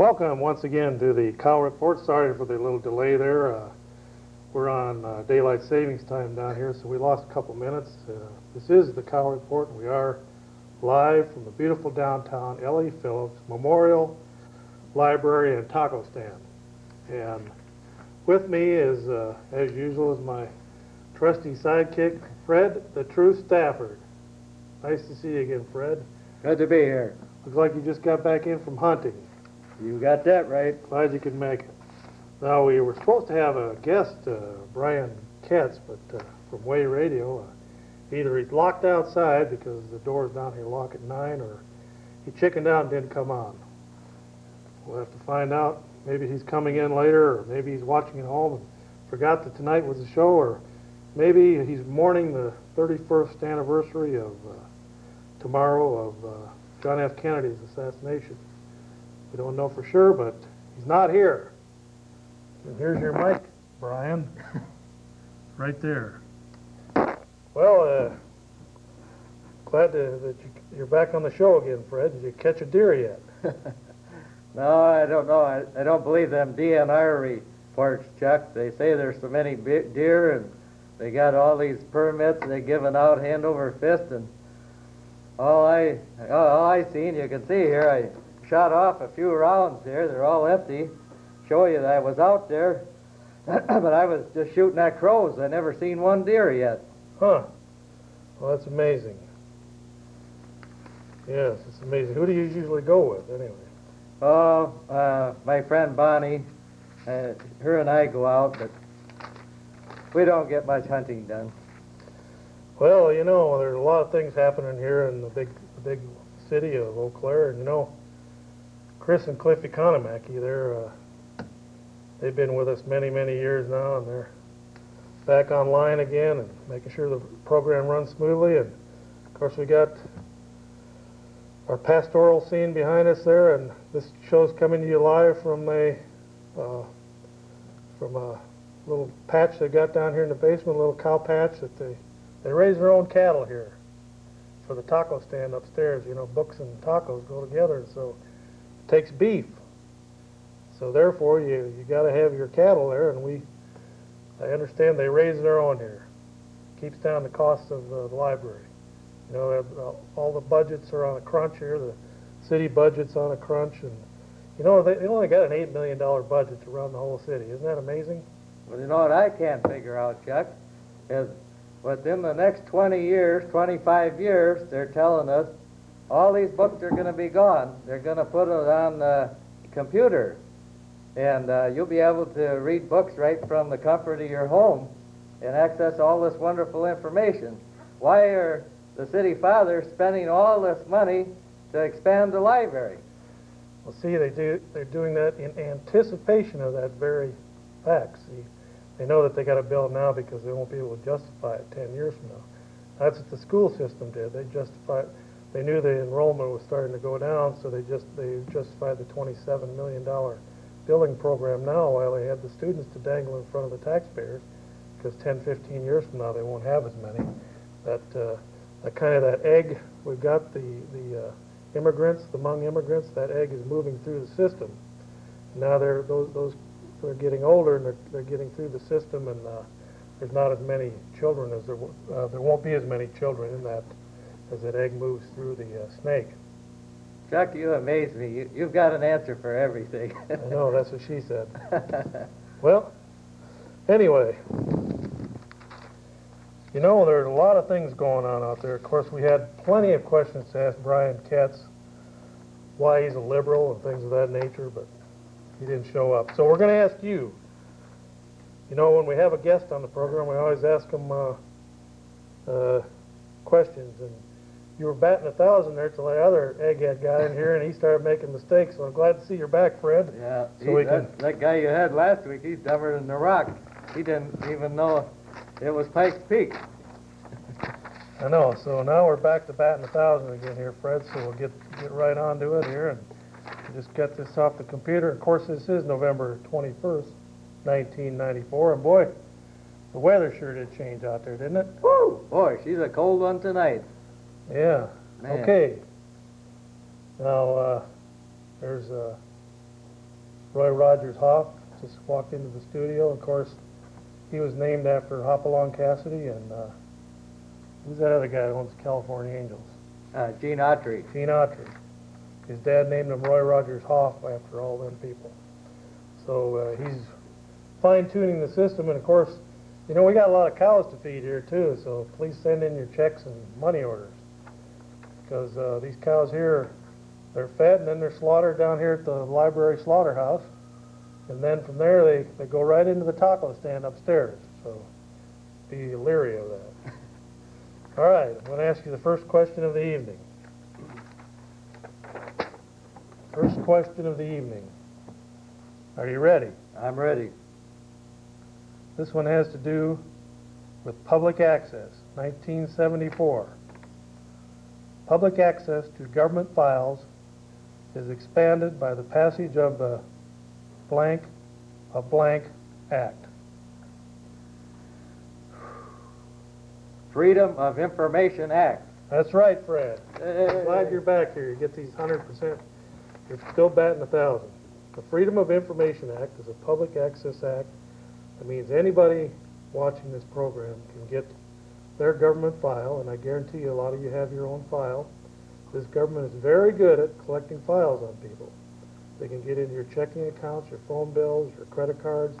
Welcome once again to the Cow Report. Sorry for the little delay there. We're on daylight savings time down here, so we lost a couple minutes. This is the Cow Report, and we are live from the beautiful downtown L.E. Phillips Memorial Library and Taco Stand. And with me is, as usual, is my trusty sidekick, Fred the True Stafford. Nice to see you again, Fred. Good to be here. Looks like you just got back in from hunting. You got that right. Glad you could make it. Now, we were supposed to have a guest, Brian Katz, but from Way Radio. Either he's locked outside because the doors down here lock at 9, or he chickened out and didn't come on. We'll have to find out. Maybe he's coming in later, or maybe he's watching at home and forgot that tonight was the show, or maybe he's mourning the 31st anniversary of tomorrow of John F. Kennedy's assassination. We don't know for sure, but he's not here. And here's your mic, Brian. Right there. Well, glad that you're back on the show again, Fred. Did you catch a deer yet? No, I don't know. I don't believe them DNR reports, Chuck. They say there's so many deer, and they got all these permits they giving out hand over fist, and all I seen, you can see here, I shot off a few rounds here. They're all empty. Show you that I was out there, but I was just shooting at crows. I never seen one deer yet. Huh. Well, that's amazing. Yes, it's amazing. Who do you usually go with, anyway? Oh, my friend Bonnie. Her and I go out, but we don't get much hunting done. Well, you know, there's a lot of things happening here in the big city of Eau Claire, and you know, Chris and Cliff Economaki, they've been with us many years now, and they're back online again and making sure the program runs smoothly. And of course, we got our pastoral scene behind us there, and this show's coming to you live from a little patch they got down here in the basement, a little cow patch that they raise their own cattle here for the taco stand upstairs. You know, books and tacos go together, so it takes beef. So therefore, you got to have your cattle there, and I understand they raise their own here. Keeps down the cost of the library. You know, all the budgets are on a crunch here. The city budget's on a crunch, and you know, they only got an $8 million budget to run the whole city. Isn't that amazing? Well, you know what I can't figure out, Chuck, is within the next 20 years, 25 years, they're telling us all these books are going to be gone. They're going to put it on the computer, and you'll be able to read books right from the comfort of your home and access all this wonderful information. Why are the city fathers spending all this money to expand the library? Well, see, they're doing that in anticipation of that very fact. See, they know that they got to build now because they won't be able to justify it 10 years from now. That's what the school system did. They knew the enrollment was starting to go down, so they justified the $27 million building program now while they had the students to dangle in front of the taxpayers, because 10, 15 years from now they won't have as many. That kind of that egg, we've got the immigrants, the Hmong immigrants, that egg is moving through the system. Now they're getting older, and they're getting through the system, and there's not as many children as there won't be as many children in that as that egg moves through the snake. Chuck, you amaze me. You've got an answer for everything. I know, that's what she said. Well, anyway, you know, there's a lot of things going on out there. Of course, we had plenty of questions to ask Brian Katz, why he's a liberal and things of that nature, but he didn't show up. So we're going to ask you. You know, when we have a guest on the program, we always ask them questions, and you were batting 1,000 there till the other egghead got in here, and he started making mistakes. So I'm glad to see you're back, Fred. Yeah, So that guy you had last week, he's dumber than the rock. He didn't even know it was Pikes Peak. I know. So now we're back to batting 1,000 again here, Fred. So we'll get right on to it here, and just get this off the computer. Of course, this is November 21st, 1994, and boy, the weather sure did change out there, didn't it? Woo! Boy, she's a cold one tonight. Yeah. Man. Okay. Now, there's Roy Rogers Hoff just walked into the studio. Of course, he was named after Hopalong Cassidy and who's that other guy who owns the California Angels? Gene Autry. Gene Autry. His dad named him Roy Rogers Hoff after all them people. So he's fine-tuning the system, and of course, you know, we got a lot of cows to feed here too, so please send in your checks and money orders. Because these cows here, they're fed and then they're slaughtered down here at the library slaughterhouse. And then from there, they go right into the taco stand upstairs. So be leery of that. All right, I'm going to ask you the first question of the evening. First question of the evening. Are you ready? I'm ready. This one has to do with public access, 1974. Public access to government files is expanded by the passage of the blank Act. Freedom of Information Act. That's right, Fred. I'm glad you're back here. You get these 100%. You're still batting 1,000. The Freedom of Information Act is a public access act. That means anybody watching this program can get their government file, and I guarantee you a lot of you have your own file. This government is very good at collecting files on people. They can get into your checking accounts, your phone bills, your credit cards,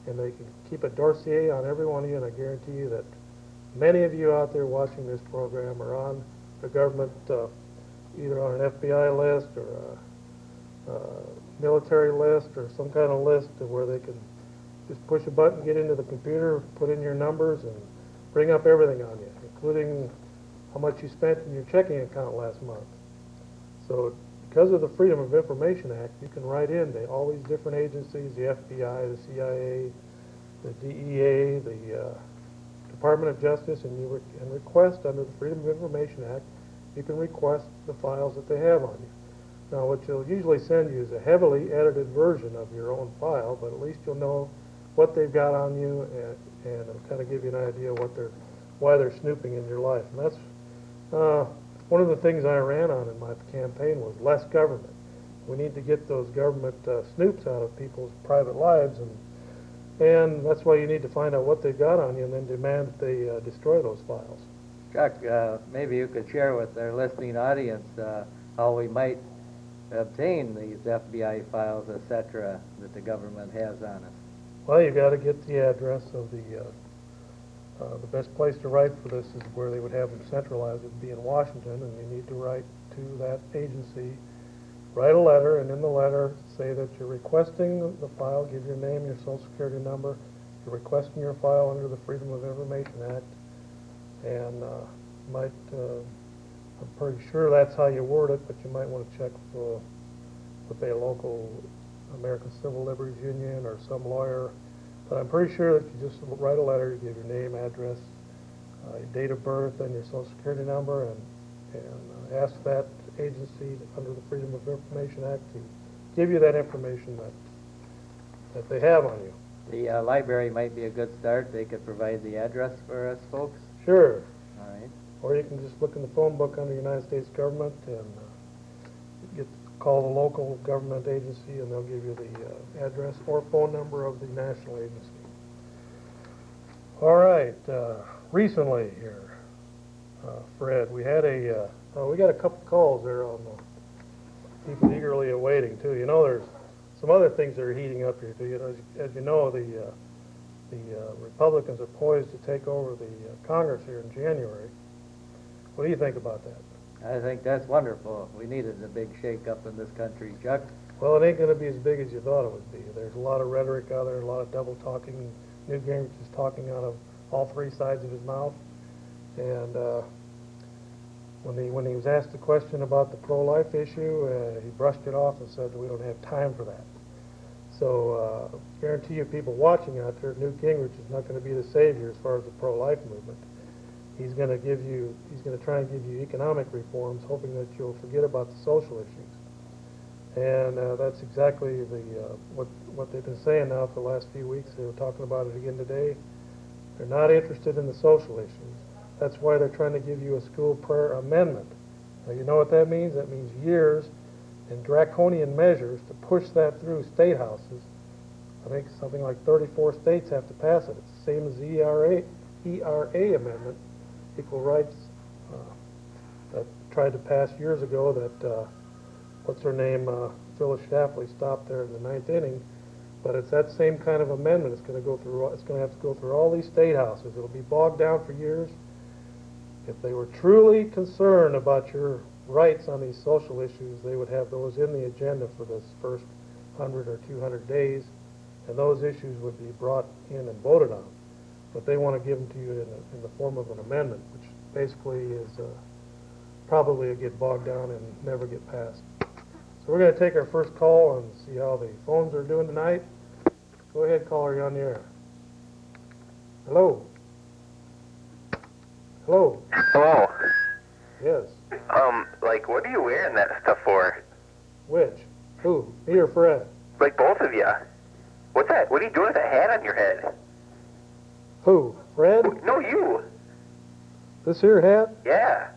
and they can keep a dossier on every one of you, and I guarantee you that many of you out there watching this program are on the government, either on an FBI list or a military list or some kind of list where they can just push a button, get into the computer, put in your numbers, and bring up everything on you, including how much you spent in your checking account last month. So because of the Freedom of Information Act, you can write in to all these different agencies, the FBI, the CIA, the DEA, the Department of Justice, and you can request under the Freedom of Information Act, you can request the files that they have on you. Now, what you'll usually send you is a heavily edited version of your own file, but at least you'll know what they've got on you, and it'll kind of give you an idea why they're snooping in your life. And that's one of the things I ran on in my campaign was less government. We need to get those government snoops out of people's private lives, and that's why you need to find out what they've got on you and then demand that they destroy those files. Chuck, maybe you could share with our listening audience how we might obtain these FBI files, etc., that the government has on us. Well, you got to get the address of the best place to write for this is where they would have them centralized. It would be in Washington, and you need to write to that agency, write a letter, and in the letter say that you're requesting the file, give your name, your social security number, you're requesting your file under the Freedom of Information Act, and I'm pretty sure that's how you word it, but you might want to check with a local American Civil Liberties Union or some lawyer. But I'm pretty sure that you just write a letter, you give your name, address, your date of birth, and your social security number, and ask that agency under the Freedom of Information Act to give you that information that they have on you. The library might be a good start. They could provide the address for us folks. Sure. All right. Or you can just look in the phone book under United States government and call the local government agency, and they'll give you the address or phone number of the national agency. All right. Recently here, Fred, we had we got a couple calls there on the people eagerly awaiting too. You know, there's some other things that are heating up here too. You know, as you know, the Republicans are poised to take over the Congress here in January. What do you think about that? I think that's wonderful. We needed a big shake-up in this country, Chuck. Well, it ain't going to be as big as you thought it would be. There's a lot of rhetoric out there, a lot of double talking. Newt Gingrich is talking out of all three sides of his mouth. And when he was asked the question about the pro-life issue, he brushed it off and said, we don't have time for that. So guarantee you people watching out there, Newt Gingrich is not going to be the savior as far as the pro-life movement. He's going to try and give you economic reforms, hoping that you'll forget about the social issues. And that's exactly what they've been saying now for the last few weeks. They were talking about it again today. They're not interested in the social issues. That's why they're trying to give you a school prayer amendment. Now, you know what that means? That means years and draconian measures to push that through state houses. I think something like 34 states have to pass it. It's the same as the ERA amendment, Equal Rights, that tried to pass years ago that, what's her name, Phyllis Schlafly stopped there in the ninth inning. But it's that same kind of amendment. It's going to have to go through all these state houses. It'll be bogged down for years. If they were truly concerned about your rights on these social issues, they would have those in the agenda for this first 100 or 200 days, and those issues would be brought in and voted on. But they want to give them to you in the form of an amendment, which basically is probably get bogged down and never get passed. So we're going to take our first call and see how the phones are doing tonight. Go ahead, caller, you're on the air. Hello? Hello? Hello. Yes. Like, what are you wearing that stuff for? Which? Who? Me or Fred? Like, both of you. What's that? What are you doing with that hat on your head? Who? Fred? No, you. This here hat? Yeah.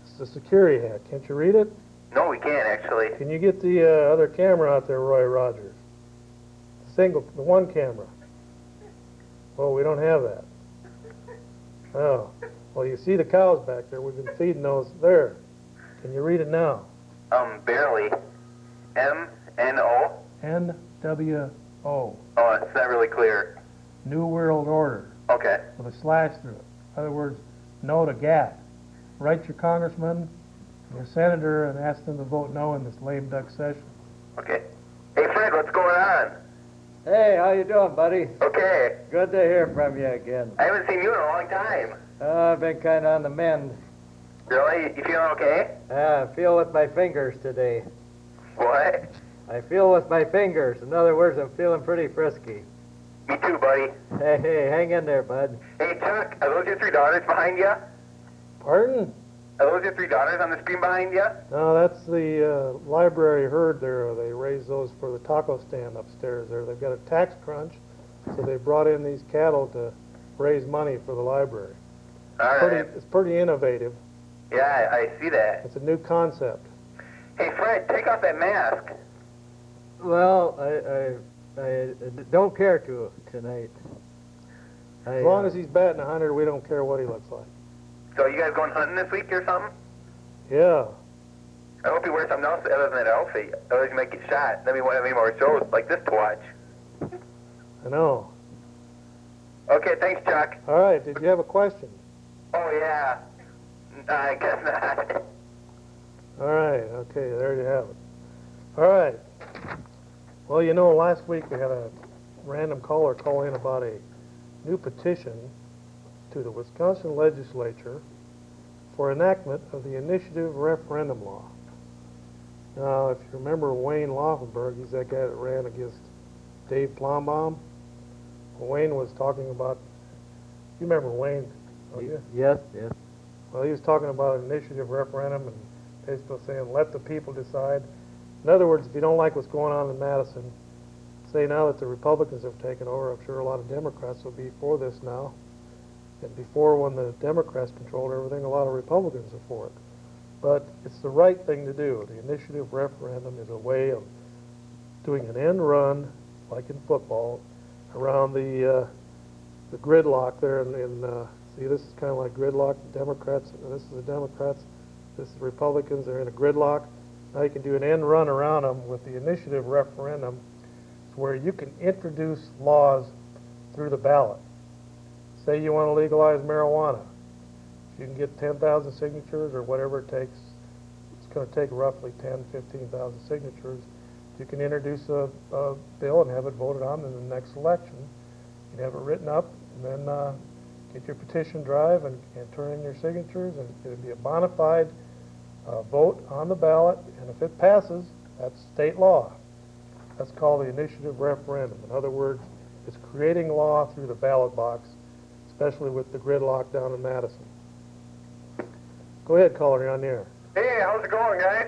It's the security hat. Can't you read it? No, we can't, actually. Can you get the other camera out there, Roy Rogers? The one camera. Oh, we don't have that. Oh. Well, you see the cows back there. We've been feeding those there. Can you read it now? Barely. M-N-O? NWO. Oh, it's not really clear. New World Order. Okay. With a slash through it. In other words, no to GATT. Write your congressman, your senator, and ask them to vote no in this lame duck session. Okay. Hey, Fred, what's going on? Hey, how you doing, buddy? Okay. Good to hear from you again. I haven't seen you in a long time. I've been kind of on the mend. Really? You feeling okay? I feel with my fingers today. What? I feel with my fingers. In other words, I'm feeling pretty frisky. Me too, buddy. Hey, hang in there, bud. Hey, Chuck, are those your three daughters behind you? Pardon? Are those your three daughters on the screen behind you? No, that's the library herd there. They raise those for the taco stand upstairs there. They've got a tax crunch, so they brought in these cattle to raise money for the library. All right. It's pretty innovative. Yeah, I see that. It's a new concept. Hey, Fred, take off that mask. Well, I don't care to tonight. As long as he's batting 100, we don't care what he looks like. So you guys going hunting this week or something? Yeah. I hope you wear something else other than that outfit. Otherwise you might get shot. Then we won't have any more shows like this to watch. I know. Okay, thanks, Chuck. All right, did you have a question? Oh, yeah. I guess not. All right, okay, there you have it. All right. Well, you know, last week we had a random caller call in about a new petition to the Wisconsin legislature for enactment of the initiative referendum law. Now, if you remember Wayne Laufenberg, he's that guy that ran against Dave Plombaum. Well, Wayne was talking about, you remember Wayne, don't you? Yes. Well, he was talking about an initiative referendum and basically saying, let the people decide. In other words, if you don't like what's going on in Madison, say now that the Republicans have taken over, I'm sure a lot of Democrats will be for this now. And before, when the Democrats controlled everything, a lot of Republicans are for it. But it's the right thing to do. The initiative referendum is a way of doing an end run, like in football, around the gridlock there. See, this is kind of like gridlock. The Democrats, this is the Democrats, this is the Republicans. They're in a gridlock. Now you can do an end run around them with the initiative referendum, where you can introduce laws through the ballot. Say you want to legalize marijuana. You can get 10,000 signatures or whatever it takes. It's going to take roughly 10, 15,000 signatures. You can introduce a bill and have it voted on in the next election. You can have it written up and then get your petition drive and turn in your signatures, and it'll be a bona fide vote on the ballot, and if it passes, that's state law. That's called the initiative referendum. In other words, it's creating law through the ballot box, especially with the gridlock down in Madison. Go ahead, caller, you're on the air. Hey, how's it going, guys?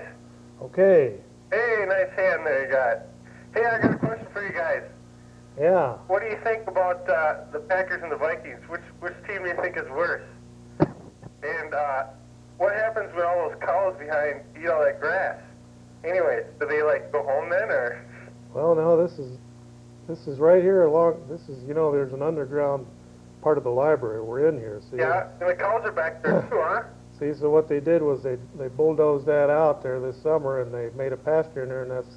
Okay. Hey, nice hand there you got. Hey, I got a question for you guys. Yeah. What do you think about the Packers and the Vikings? Which team do you think is worse? And what happens when all those cows behind eat all that grass? Anyways, do they like go home then, or? Well, no, this is right here along. This is, you know, there's an underground part of the library. We're in here. See? Yeah, and the cows are back there too, huh? See, so what they did was they bulldozed that out there this summer, and they made a pasture in there, and that's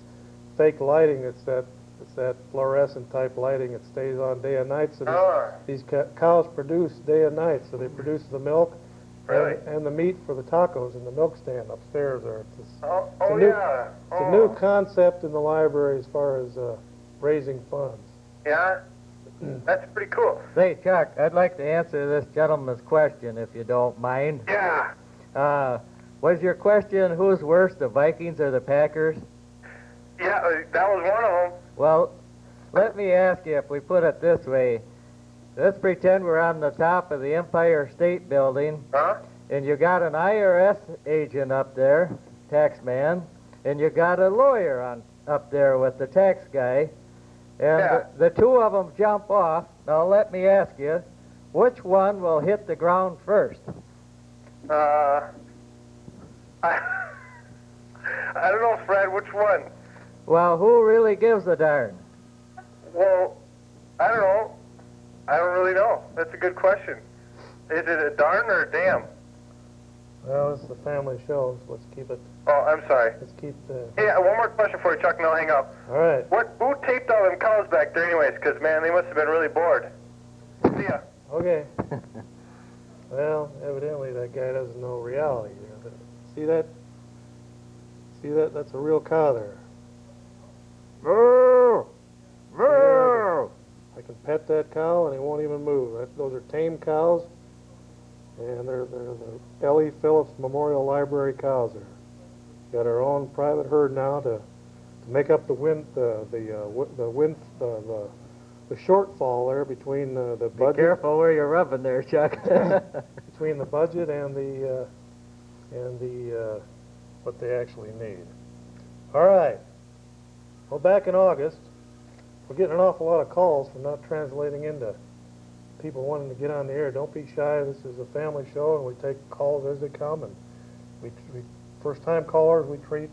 fake lighting. It's that fluorescent type lighting. It stays on day and night. So these cows produce day and night. So they produce the milk Really? and the meat for the tacos in the milk stand upstairs there. It's a new concept in the library as far as raising funds. Yeah, that's pretty cool. Say, Chuck, I'd like to answer this gentleman's question, if you don't mind. Yeah. Was your question, who's worse, the Vikings or the Packers? Yeah, that was one of them. Well, let me ask you, if we put it this way, let's pretend we're on the top of the Empire State Building, Huh? and you got an IRS agent up there, tax man, and you got a lawyer up there with the tax guy, and Yeah. the two of them jump off. Now, let me ask you, which one will hit the ground first? I don't know, Fred, which one? Well, who really gives a darn? Well, I don't know. I don't really know. That's a good question. Is it a darn or a damn? Well, this is the family show, so let's keep it. Oh, I'm sorry. Let's keep the. Hey, one more question for you, Chuck, and I'll hang up. All right. Who taped all them cows back there anyways? Because, man, they must have been really bored. See ya. Okay. Well, evidently that guy doesn't know reality. See that? See that? That's a real cow there. Moo! Moo! I can pet that cow and he won't even move. Those are tame cows, and they're the L.E. Phillips Memorial Library cows there. Got our own private herd now to make up the shortfall there between the Be budget. careful where you're rubbing there, Chuck. Between the budget and the what they actually need. All right. Well, back in August, we're getting an awful lot of calls from not translating into people wanting to get on the air. Don't be shy. This is a family show, and we take calls as they come. And we first-time callers we treat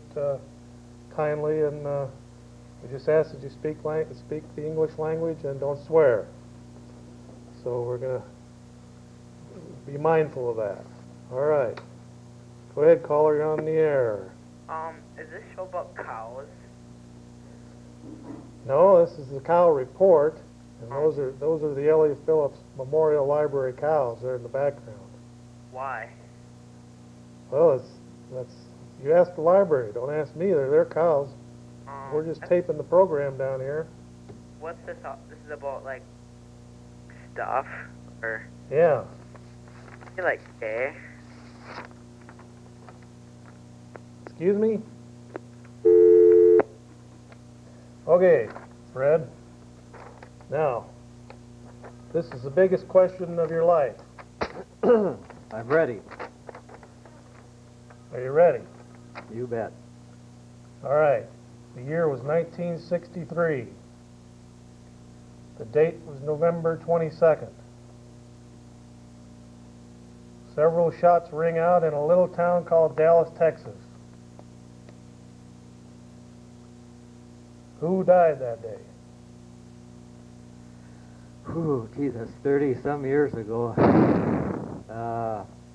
kindly, and we just ask that you speak the English language and don't swear. So we're gonna be mindful of that. All right. Go ahead, caller. You're on the air. Is this show about cows? No, this is the cow report, and those are the L.E. Phillips Memorial Library cows there in the background. Why? Well, that's you ask the library. Don't ask me. They're their cows. We're just taping the program down here. What's this? This is about like stuff, or Yeah. you like gay? Excuse me? Okay, Fred. Now, this is the biggest question of your life. I'm ready. Are you ready? You bet. All right. The year was 1963. The date was November 22nd. Several shots ring out in a little town called Dallas, Texas. Who died that day? Whew, gee, that's 30-some years ago.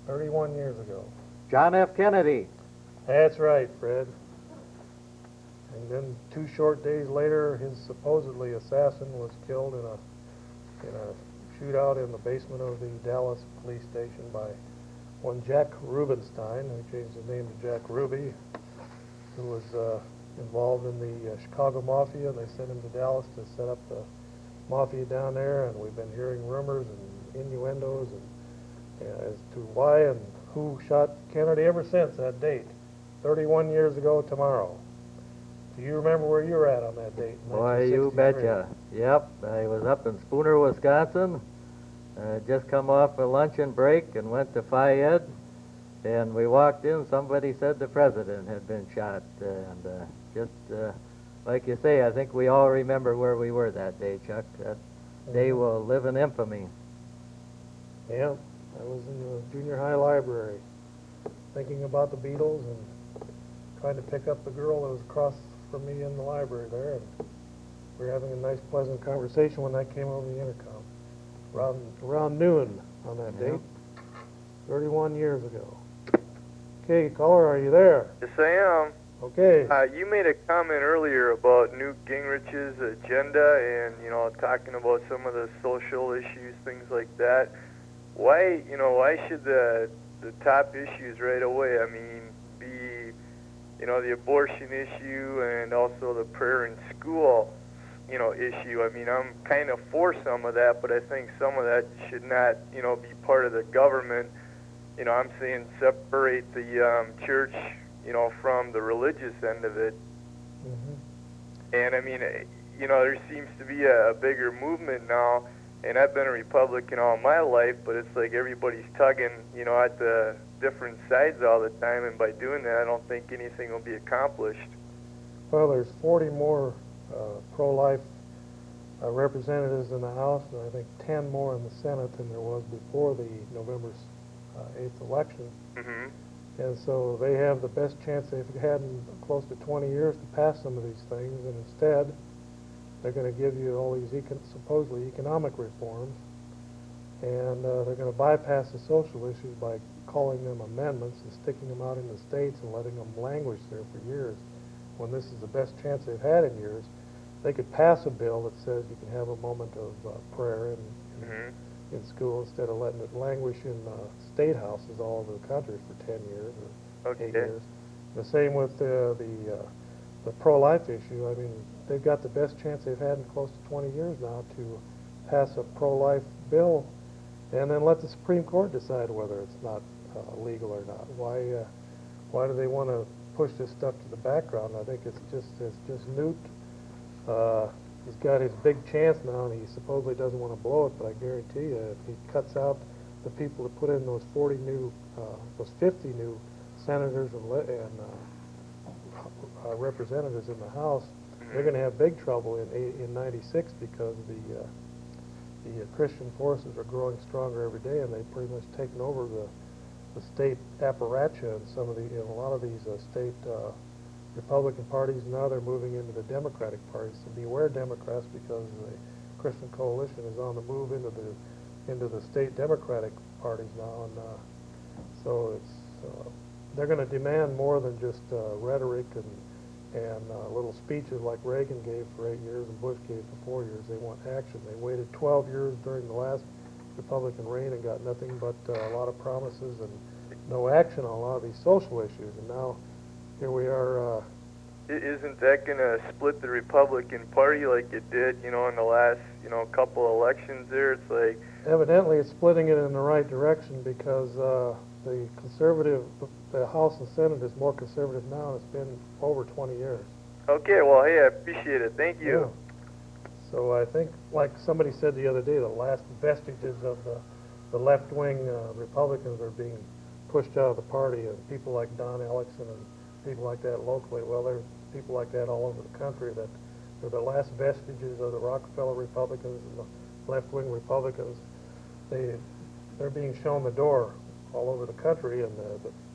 31 years ago. John F. Kennedy. That's right, Fred. And then 2 short days later, his supposedly assassin was killed in a shootout in the basement of the Dallas police station by one Jack Rubenstein, who changed his name to Jack Ruby, who was involved in the Chicago Mafia. They sent him to Dallas to set up the Mafia down there, and we've been hearing rumors and innuendos as to why and who shot Kennedy ever since that date, 31 years ago tomorrow. Do you remember where you were at on that date? Boy, you 1963? betcha. Yep, I was up in Spooner, Wisconsin. Just come off a luncheon break and went to Fayette. And we walked in, somebody said the president had been shot. Like you say, I think we all remember where we were that day, Chuck. That day will live in infamy. Yeah, I was in the junior high library thinking about the Beatles and trying to pick up the girl that was across from me in the library there, and we were having a nice, pleasant conversation when that came over the intercom. Around noon on that Yeah. date, 31 years ago. Okay, caller, are you there? Yes, I am. Okay. You made a comment earlier about Newt Gingrich's agenda and, talking about some of the social issues, things like that. Why should the top issues right away, be, the abortion issue and also the prayer in school, issue? I'm kind of for some of that, but I think some of that should not, be part of the government. I'm saying separate the church, from the religious end of it. Mm-hmm. And there seems to be a bigger movement now, and I've been a Republican all my life, but it's like everybody's tugging, at the different sides all the time, and by doing that, I don't think anything will be accomplished. Well, there's 40 more pro-life representatives in the House, and I think 10 more in the Senate than there was before the November 8th election. Mm-hmm. And so they have the best chance they've had in close to 20 years to pass some of these things, and instead they're going to give you all these supposedly economic reforms, and they're going to bypass the social issues by calling them amendments and sticking them out in the states and letting them languish there for years, when this is the best chance they've had in years. They could pass a bill that says you can have a moment of prayer in school instead of letting it languish in state houses all over the country for 10 years or 8 years. The same with the pro-life issue. They've got the best chance they've had in close to 20 years now to pass a pro-life bill and then let the Supreme Court decide whether it's not legal or not. Why do they want to push this stuff to the background? I think it's just Newt. He's got his big chance now, and he supposedly doesn't want to blow it, but I guarantee you, if he cuts out the people that put in those 50 new senators and representatives in the House, they're going to have big trouble in '96 because the Christian forces are growing stronger every day, and they've pretty much taken over the state apparatus and some of a lot of these state Republican parties. Now they're moving into the Democratic parties. So beware, Democrats, because the Christian Coalition is on the move into the state Democratic parties now, and so they're going to demand more than just rhetoric and little speeches like Reagan gave for 8 years and Bush gave for 4 years. They want action. They waited 12 years during the last Republican reign and got nothing but a lot of promises and no action on a lot of these social issues, and now here we are. Isn't that going to split the Republican Party like it did, in the last, couple elections there? It's like... Evidently, it's splitting it in the right direction because the House and Senate is more conservative now, and it's been over 20 years. Okay, well, hey, I appreciate it. Thank you. Yeah. So I think, like somebody said the other day, the last vestiges of the left-wing Republicans are being pushed out of the party, and people like Don Ellison and people like that locally. Well, there's people like that all over the country that they're the last vestiges of the Rockefeller Republicans and the left-wing Republicans. They're being shown the door all over the country, and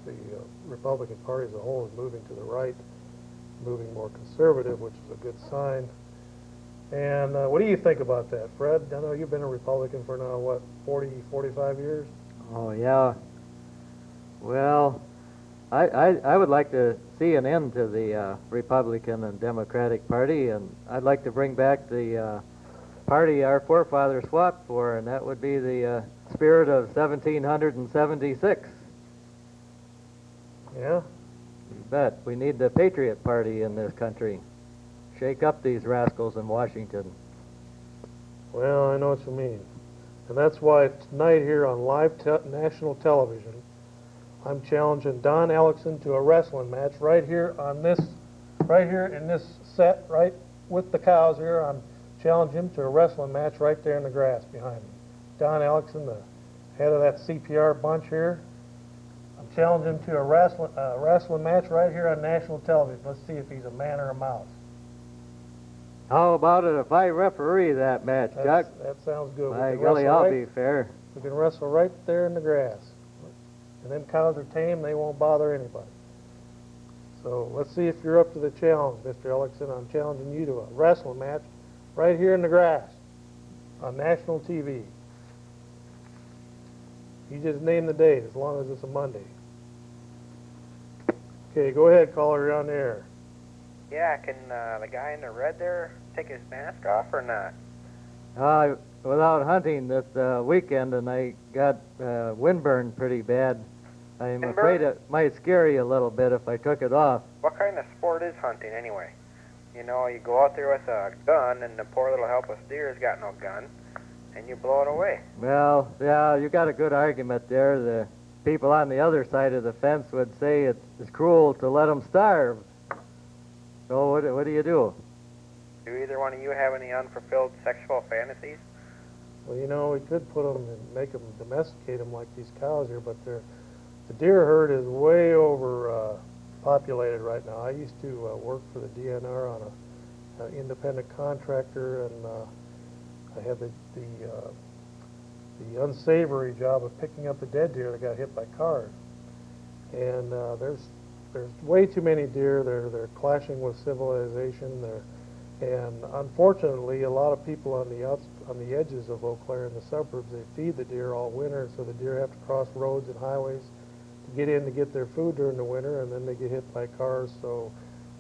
the Republican Party as a whole is moving to the right, moving more conservative, which is a good sign. And what do you think about that, Fred? I know you've been a Republican for now, 45 years? Oh, yeah. Well, I would like to see an end to the Republican and Democratic Party, and I'd like to bring back the party our forefathers fought for, and that would be the spirit of 1776. Yeah? You bet. We need the Patriot Party in this country. Shake up these rascals in Washington. Well, I know what you mean. And that's why tonight here on live national television, I'm challenging Don Ellison to a wrestling match right here in this set, right with the cows here. I'm challenging him to a wrestling match right there in the grass behind me. Don Ellison, the head of that CPR bunch here. I'm challenging him to a wrestling match right here on national television. Let's see if he's a man or a mouse. How about it if I referee that match, Chuck? That sounds good. By golly, I'll be fair. We can wrestle right there in the grass. And them cows are tame, they won't bother anybody. So let's see if you're up to the challenge, Mr. Ellickson. I'm challenging you to a wrestling match right here in the grass on national TV. You just name the date as long as it's a Monday. Okay, go ahead, caller. You're on the air. Yeah, can the guy in the red there take his mask off or not? I was out hunting this weekend and I got windburn pretty bad. I'm Windburn? afraid it might scare you a little bit if I took it off. What kind of sport is hunting anyway? You know, you go out there with a gun and the poor little helpless deer's got no gun, and you blow it away. Well, yeah, you got a good argument there. The people on the other side of the fence would say it's cruel to let them starve. So what do you do? Do either one of you have any unfulfilled sexual fantasies? Well, you know, we could put them and make them, domesticate them like these cows here, but the deer herd is way over populated right now. I used to work for the DNR on an independent contractor, and I had the unsavory job of picking up the dead deer that got hit by cars. And there's way too many deer. They're clashing with civilization. And unfortunately, a lot of people on the edges of Eau Claire in the suburbs, they feed the deer all winter, so the deer have to cross roads and highways to get in to get their food during the winter, and then they get hit by cars. So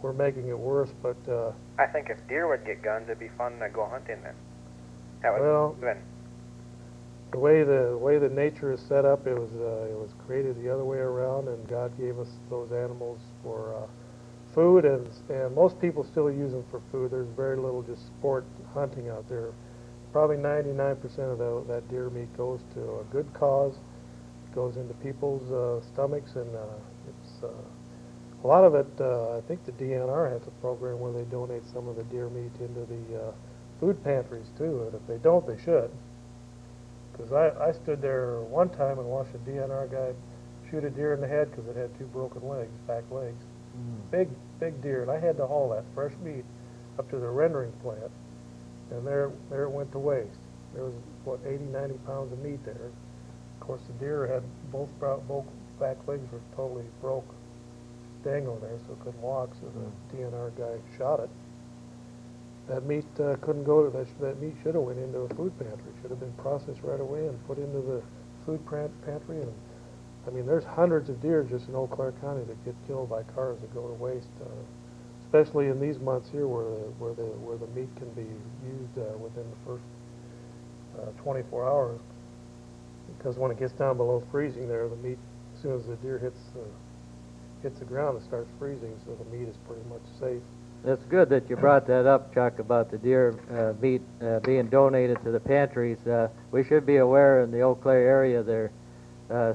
we're making it worse. But I think if deer would get guns, it'd be fun to go hunting then. That would well, even. the way the nature is set up, it was created the other way around, and God gave us those animals for food, and most people still use them for food. There's very little just sport hunting out there. Probably 99% of that deer meat goes to a good cause. It goes into people's stomachs, and it's a lot of it. I think the DNR has a program where they donate some of the deer meat into the food pantries too, and if they don't, they should. Because I stood there one time and watched a DNR guy shoot a deer in the head because it had two broken legs, back legs. Big deer, and I had to haul that fresh meat up to the rendering plant, and there it went to waste. There was, 80, 90 pounds of meat there. Of course, the deer had both back legs were totally broke, dangling there, so it couldn't walk, so the DNR guy shot it. That meat couldn't go to, that meat should have went into a food pantry, should have been processed right away and put into the food pantry. And I mean, there's hundreds of deer just in Eau Claire County that get killed by cars that go to waste, especially in these months here where the meat can be used within the first 24 hours. Because when it gets down below freezing there, the meat, as soon as the deer hits the ground, it starts freezing, so the meat is pretty much safe. It's good that you brought that up, Chuck, about the deer meat being donated to the pantries. We should be aware in the Eau Claire area there.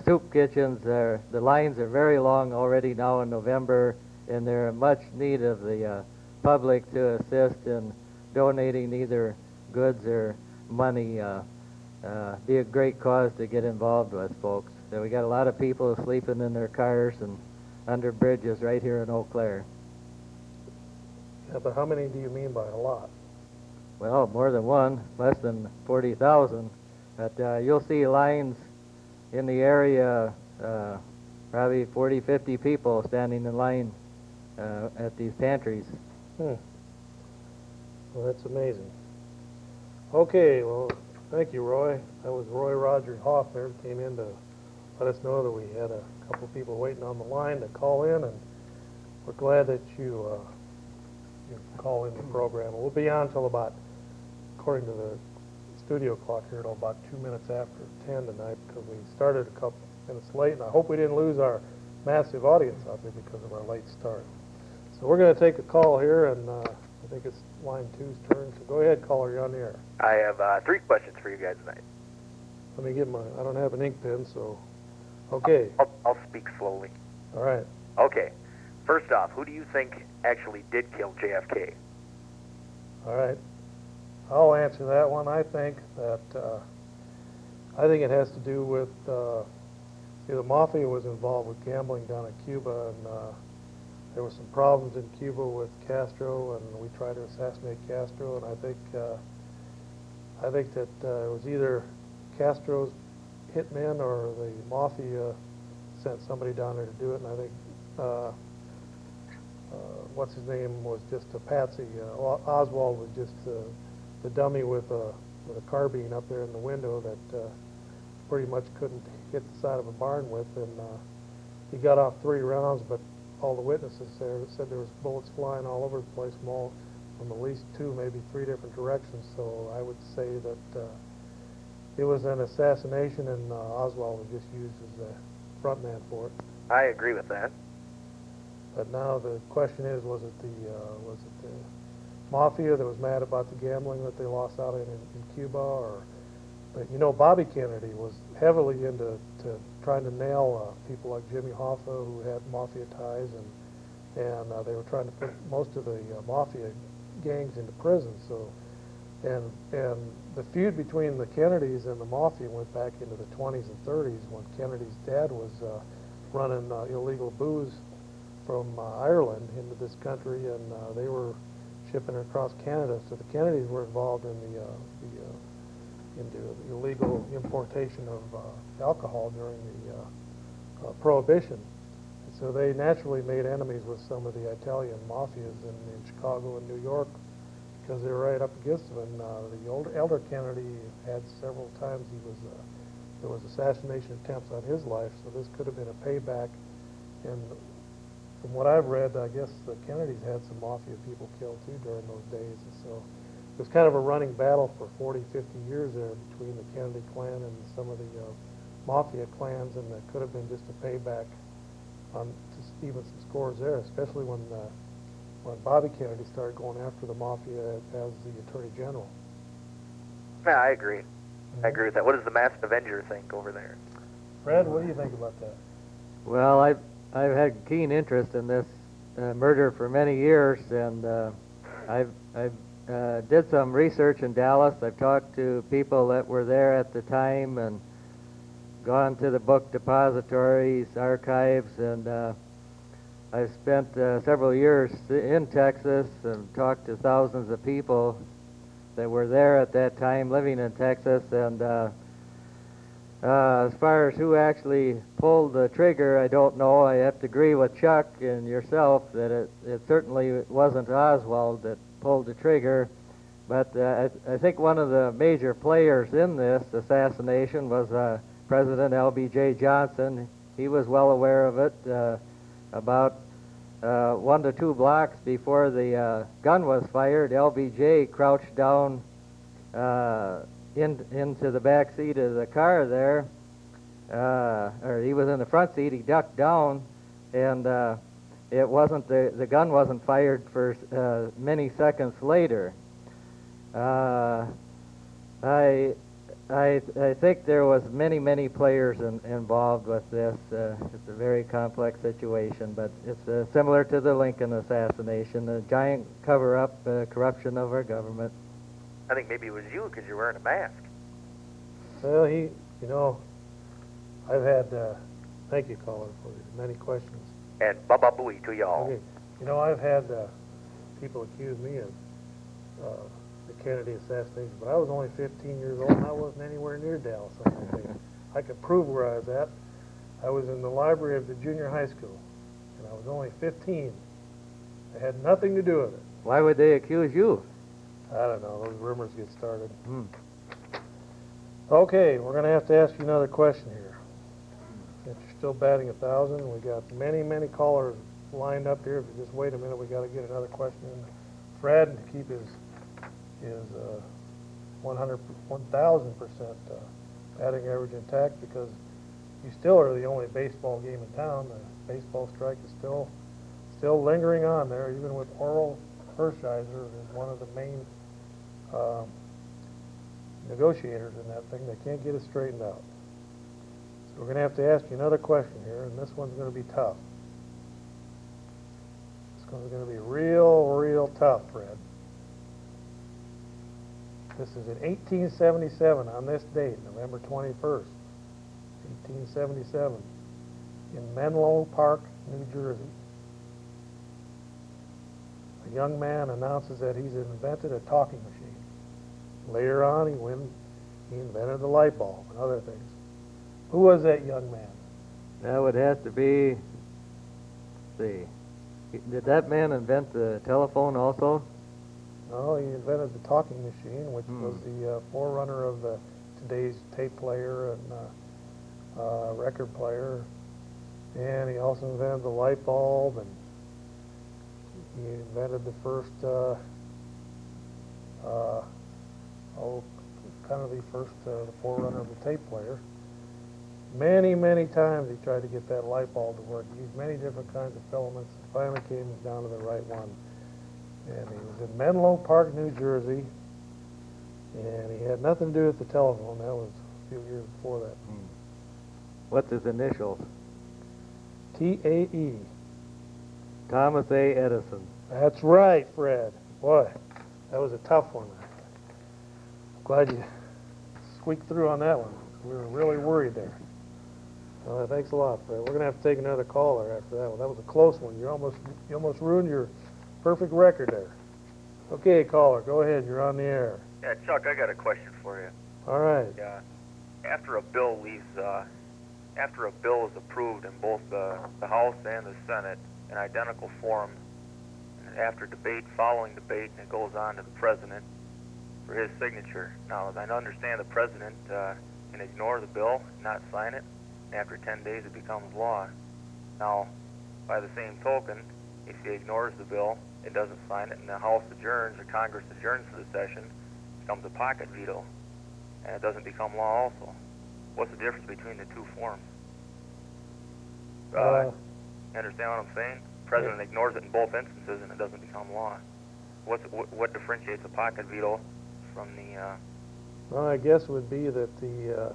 Soup kitchens, the lines are very long already now in November, and they're in much need of the public to assist in donating either goods or money. Be a great cause to get involved with, folks. So we got a lot of people sleeping in their cars and under bridges right here in Eau Claire. Yeah, but how many do you mean by a lot? Well, more than one, less than 40,000. But you'll see lines in the area, probably 40, 50 people standing in line at these pantries. Well, that's amazing. Okay, well, thank you, Roy. That was Roy Roger Hoff there, came in to let us know that we had a couple people waiting on the line to call in, and we're glad that you call in the program. We'll be on till about, according to the studio clock here, till about 2 minutes after 10 tonight, because we started a couple minutes late, and I hope we didn't lose our massive audience out there because of our late start. So we're going to take a call here, and I think it's line 2's turn. So go ahead, caller, you're on the air. I have 3 questions for you guys tonight. Let me get I don't have an ink pen, so, okay. I'll speak slowly. All right. Okay. First off, who do you think actually did kill JFK? All right. I'll answer that one. I think that it has to do with the mafia was involved with gambling down in Cuba, and there were some problems in Cuba with Castro, and we tried to assassinate Castro, and I think that it was either Castro's hitmen or the mafia sent somebody down there to do it, and I think what's his name was just a patsy. Oswald was just the dummy with a carbine up there in the window that pretty much couldn't hit the side of a barn with, and he got off 3 rounds, but all the witnesses there said there was bullets flying all over the place from at least 2, maybe 3 different directions. So I would say that it was an assassination, and Oswald was just used as the front man for it. I agree with that. But now the question is, was it the mafia that was mad about the gambling that they lost out in Cuba, or? But you know, Bobby Kennedy was heavily into trying to nail people like Jimmy Hoffa, who had mafia ties, and they were trying to put most of the mafia gangs into prison. So, and the feud between the Kennedys and the mafia went back into the 20s and 30s when Kennedy's dad was running illegal booze from Ireland into this country, and they were shipping it across Canada. So the Kennedys were involved in the illegal importation of alcohol during the Prohibition. And so they naturally made enemies with some of the Italian mafias in Chicago and New York because they were right up against them. And the elder Kennedy had several times there was assassination attempts on his life, so this could have been a payback. And from what I've read, I guess the Kennedys had some mafia people killed too during those days. And so it was kind of a running battle for 40, 50 years there between the Kennedy clan and some of the mafia clans, and that could have been just a payback on just even some scores there, especially when Bobby Kennedy started going after the mafia as the Attorney General. Yeah, I agree. I agree with that. What does the Masked Avenger think over there? Fred, what do you think about that? Well, I've had keen interest in this murder for many years, and I've did some research in Dallas. I've talked to people that were there at the time and gone to the book depositories, archives, and I've spent several years in Texas and talked to thousands of people that were there at that time living in Texas, and as far as who actually pulled the trigger, I don't know. I have to agree with Chuck and yourself that it certainly wasn't Oswald that pulled the trigger, but I think one of the major players in this assassination was President LBJ Johnson. He was well aware of it. About 1 to 2 blocks before the gun was fired, LBJ crouched down into the back seat of the car there, or he was in the front seat. He ducked down, and it wasn't the gun wasn't fired for many seconds later. I think there was many players involved with this. It's a very complex situation, but it's similar to the Lincoln assassination, a giant cover-up, corruption of our government. I think maybe it was you because you're wearing a mask. Well, I've had, thank you, caller, for many questions. And baba booey to y'all. Okay. I've had people accuse me of the Kennedy assassination, but I was only 15 years old and I wasn't anywhere near Dallas on that day. I could prove where I was at. I was in the library of the junior high school, and I was only 15. I had nothing to do with it. Why would they accuse you? I don't know. Those rumors get started. Okay, we're going to have to ask you another question here. Since you're still batting 1,000, we got many callers lined up here. If you just wait a minute, we got to get another question in. Fred, to keep his 1,000% batting average intact, because you still are the only baseball game in town. The baseball strike is still lingering on there, even with Oral Hershiser, who's one of the main negotiators in that thing. They can't get it straightened out. So we're going to have to ask you another question here, and this one's going to be tough. It's going to be real tough, Fred. This is in 1877, on this date, November 21st, 1877, in Menlo Park, New Jersey. A young man announces that he's invented a talking machine. Later on, he invented the light bulb and other things. Who was that young man? That would have to be, let's see, Did that man invent the telephone also? No, he invented the talking machine, which was the forerunner of today's tape player and record player. And he also invented the light bulb, and he invented the first, the forerunner of the tape player. Many, many times he tried to get that light bulb to work. He used many different kinds of filaments, and finally came down to the right one. And he was in Menlo Park, New Jersey, and he had nothing to do with the telephone. That was a few years before that. What's his initials? T-A-E. Thomas A. Edison. That's right, Fred. Boy, that was a tough one. Glad you squeaked through on that one. We were really worried there. Well, thanks a lot, Fred. We're going to have to take another caller after that one. That was a close one. You almost ruined your perfect record there. Okay, caller, go ahead. You're on the air. Yeah, Chuck, I got a question for you. All right. Yeah. After a bill is approved in both the House and the Senate in identical form, and after debate, following debate, and it goes on to the President for his signature. Now, as I understand, the President can ignore the bill, not sign it, and after 10 days it becomes law. Now, by the same token, if he ignores the bill, it doesn't sign it, and the House adjourns or Congress adjourns for the session, it becomes a pocket veto, and it doesn't become law also. What's the difference between the two forms? You understand what I'm saying? The President ignores it in both instances, and it doesn't become law. What differentiates a pocket veto from the... Well, I guess it would be that the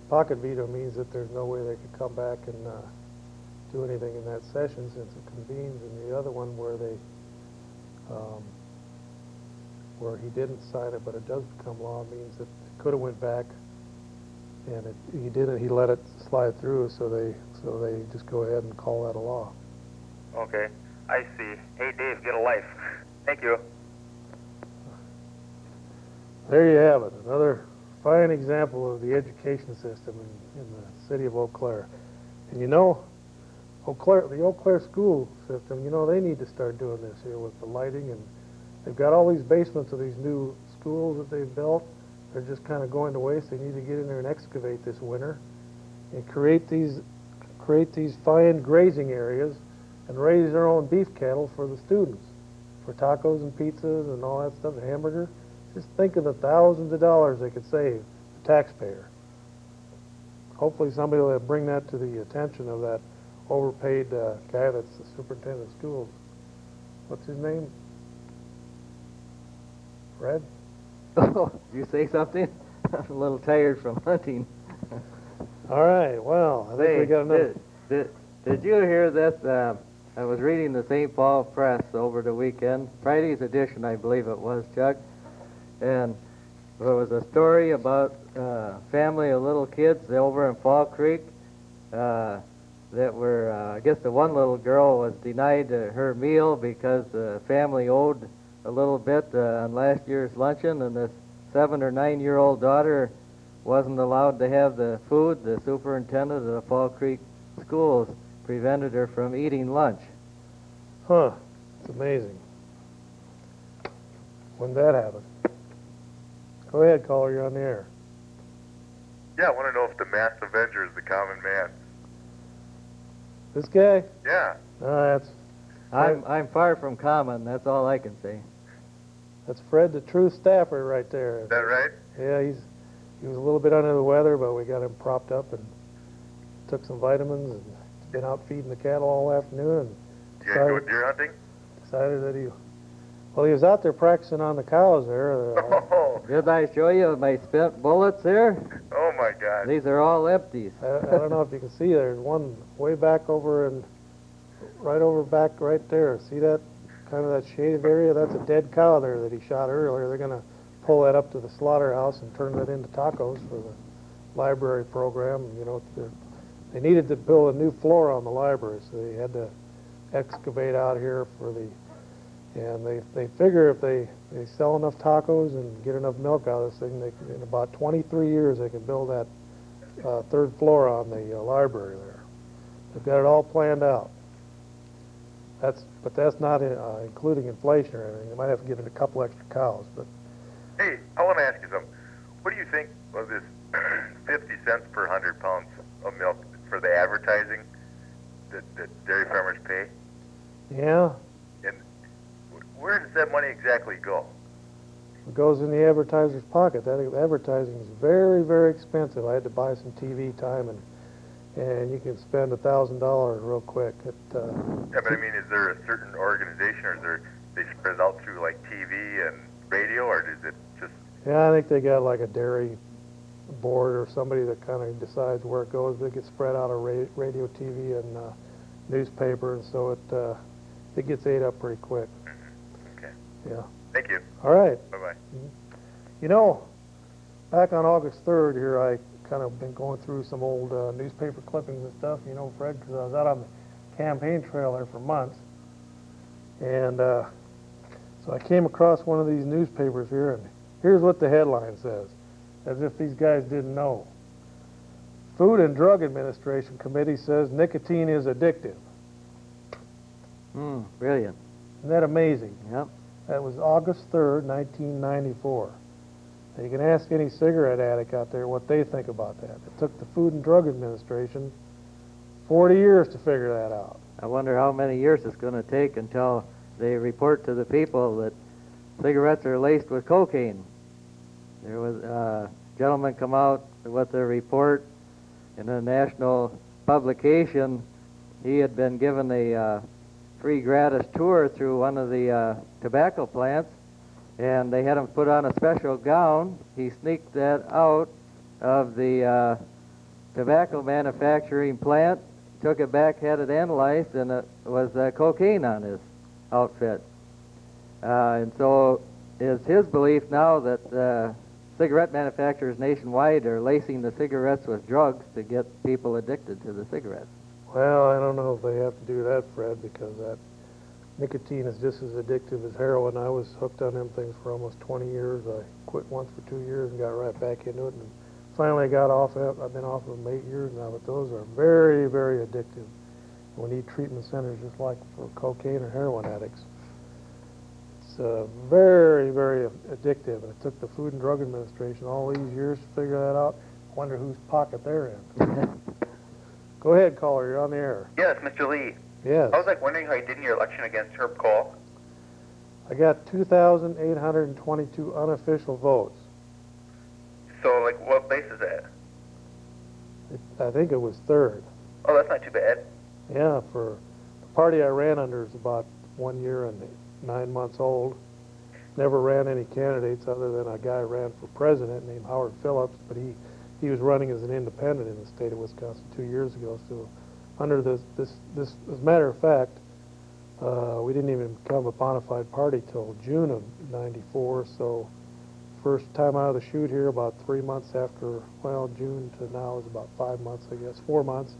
pocket veto means that there's no way they could come back and do anything in that session since it convenes, and the other one where he didn't sign it but it does become law means that it could have went back and he didn't. He let it slide through, so they just go ahead and call that a law. Okay, I see. Hey, Dave, get a life. Thank you. There you have it, another fine example of the education system in the city of Eau Claire. And you know, the Eau Claire school system, you know, they need to start doing this here with the lighting, and they've got all these basements of these new schools that they've built. They're just kind of going to waste. They need to get in there and excavate this winter and create these fine grazing areas and raise their own beef cattle for the students, for tacos and pizzas and all that stuff, and hamburger. Just think of the thousands of dollars they could save the taxpayer. Hopefully somebody will bring that to the attention of that overpaid guy that's the superintendent of schools. What's his name? Fred? Oh, did you say something? I'm a little tired from hunting. All right, well, I think we got another... Did you hear this? I was reading the St. Paul Press over the weekend, Friday's edition, I believe it was, Chuck, and there was a story about a family of little kids over in Fall Creek that were, I guess the one little girl was denied her meal because the family owed a little bit on last year's luncheon, and this 7 or 9-year-old daughter wasn't allowed to have the food. The superintendent of the Fall Creek schools prevented her from eating lunch. Huh, it's amazing. When did that happen? Go ahead, caller, you're on the air. Yeah, I want to know if the masked Avenger is the common man. This guy? Yeah. That's I'm far from common, that's all I can say. That's Fred, the true staffer, right there. Is that right? Yeah, he was a little bit under the weather, but we got him propped up and took some vitamins and been out feeding the cattle all afternoon. And You guys go deer hunting? decided that he was out there practicing on the cows there. Oh, Did I show you my spent bullets there? oh my God. These are all empties. I don't know if you can see, there's one way back over and right there. See that kind of that shaded area? That's a dead cow there that he shot earlier. They're going to pull that up to the slaughterhouse and turn that into tacos for the library program. You know, they needed to build a new floor on the library, so they had to excavate out here and they figure if they sell enough tacos and get enough milk out of this thing, in about 23 years they can build that third floor on the library there. They've got it all planned out. But that's not including inflation or anything. They might have to get in a couple extra cows, but Hey, I want to ask you something. What do you think of this 50 cents per 100 pounds of milk for the advertising that dairy farmers pay? yeah, And where does that money exactly go? it goes in the advertiser's pocket. That advertising is very, very expensive. I had to buy some TV time, and you can spend $1,000 real quick. Yeah, but I mean, is there a certain organization, or is there, they spread it out through like TV and radio, or is it just? Yeah, I think they got like a dairy board or somebody that kind of decides where it goes. It gets spread out of radio, TV, and newspaper, and so it gets ate up pretty quick. Okay. Yeah. Thank you. All right. Bye-bye. You know, back on August 3rd here, I kind of been going through some old newspaper clippings and stuff, you know, Fred, because I was out on the campaign trail there for months. And so I came across one of these newspapers here, and here's what the headline says, as if these guys didn't know. Food and Drug Administration Committee says nicotine is addictive. Brilliant. Isn't that amazing? Yep. That was August 3rd, 1994. Now, you can ask any cigarette addict out there what they think about that. It took the Food and Drug Administration 40 years to figure that out. I wonder how many years it's going to take until they report to the people that cigarettes are laced with cocaine. There was a gentleman come out with a report in a national publication. He had been given a free gratis tour through one of the tobacco plants, and they had him put on a special gown. He sneaked that out of the tobacco manufacturing plant, took it back, had it analyzed, and it was cocaine on his outfit. And so it's his belief now that cigarette manufacturers nationwide are lacing the cigarettes with drugs to get people addicted to the cigarettes. Well, I don't know if they have to do that, Fred, because that nicotine is just as addictive as heroin. I was hooked on them things for almost 20 years. I quit once for 2 years and got right back into it, and finally I got off it. I've been off of them 8 years now, but those are very, very addictive. We need treatment centers just like for cocaine or heroin addicts. It's very, very addictive, and it took the Food and Drug Administration all these years to figure that out. I wonder whose pocket they're in. Go ahead, caller. You're on the air. Yes, Mr. Lee. Yes. I was wondering how you did in your election against Herb Kohl. I got 2,822 unofficial votes. So, what place is that? I think it was third. Oh, that's not too bad. Yeah, for the party I ran under is about 1 year and 9 months old. Never ran any candidates other than a guy ran for president named Howard Phillips, but he was running as an independent in the state of Wisconsin 2 years ago. So under this as a matter of fact, we didn't even become a bona fide party till June of '94. So first time out of the chute here about 3 months after, well, June to now is about 5 months, I guess, 4 months.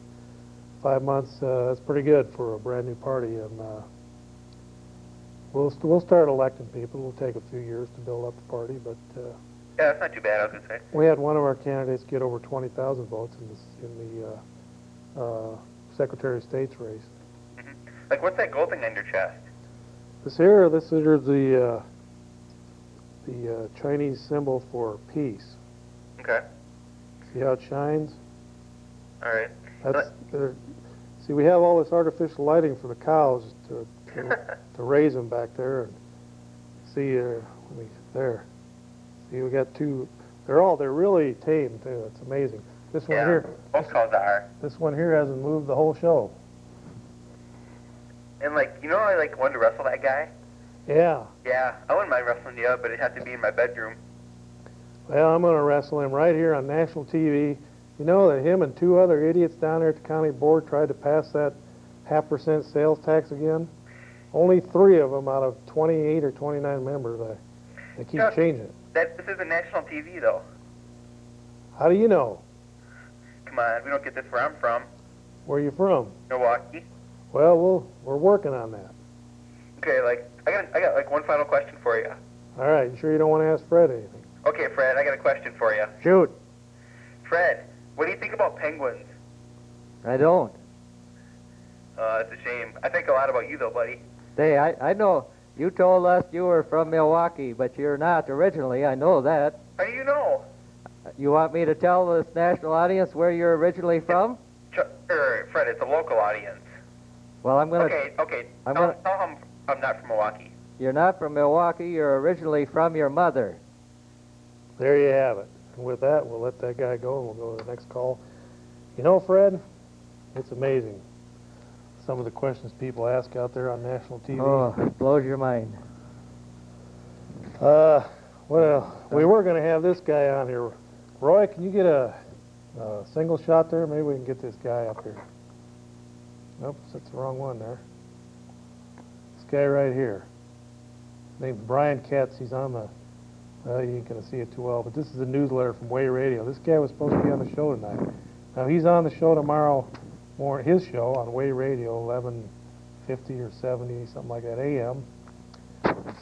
5 months, that's pretty good for a brand new party, and we'll start electing people. It'll take a few years to build up the party, but Yeah, that's not too bad, I was going to say. we had one of our candidates get over 20,000 votes in the Secretary of State's race. Mm-hmm. What's that gold thing on your chest? This here is the Chinese symbol for peace. Okay. See how it shines? All right. See, we have all this artificial lighting for the cows to raise them back there. And see, there. See, we got two. They're really tame too. It's amazing. This one here. Most cows are. This one here hasn't moved the whole show. And I wanted to wrestle that guy. Yeah. Yeah, I wouldn't mind wrestling you, but it'd have to be in my bedroom. Well, I'm going to wrestle him right here on national TV. You know that him and two other idiots down there at the county board tried to pass that 0.5% sales tax again? Only 3 of them out of 28 or 29 members. They keep changing it. This isn't national TV, though. How do you know? Come on, we don't get this where I'm from. Where are you from? Milwaukee. Well, we're working on that. Okay, I got one final question for you. All right, you sure you don't want to ask Fred anything? Okay, Fred, I got a question for you. Shoot. Fred, what do you think about penguins? I don't. It's a shame. I think a lot about you, though, buddy. Say, I know you told us you were from Milwaukee, but you're not originally. I know that. How do you know? You want me to tell this national audience where you're originally from? Fred, it's a local audience. Well, I'm gonna. Okay. Tell him I'm not from Milwaukee. You're not from Milwaukee. You're originally from your mother. There you have it. And with that, we'll let that guy go, and we'll go to the next call. You know, Fred, it's amazing. Some of the questions people ask out there on national TV. Oh, it blows your mind. Well, we were going to have this guy on here. Roy, can you get a single shot there? Maybe we can get this guy up here. Nope, that's the wrong one there. This guy right here. His name's Brian Katz. He's on the, well, you ain't going to see it too well, but this is a newsletter from Way Radio. This guy was supposed to be on the show tonight. Now, he's on the show tomorrow morning, his show on Way Radio, 11:50 or 70, something like that, a.m.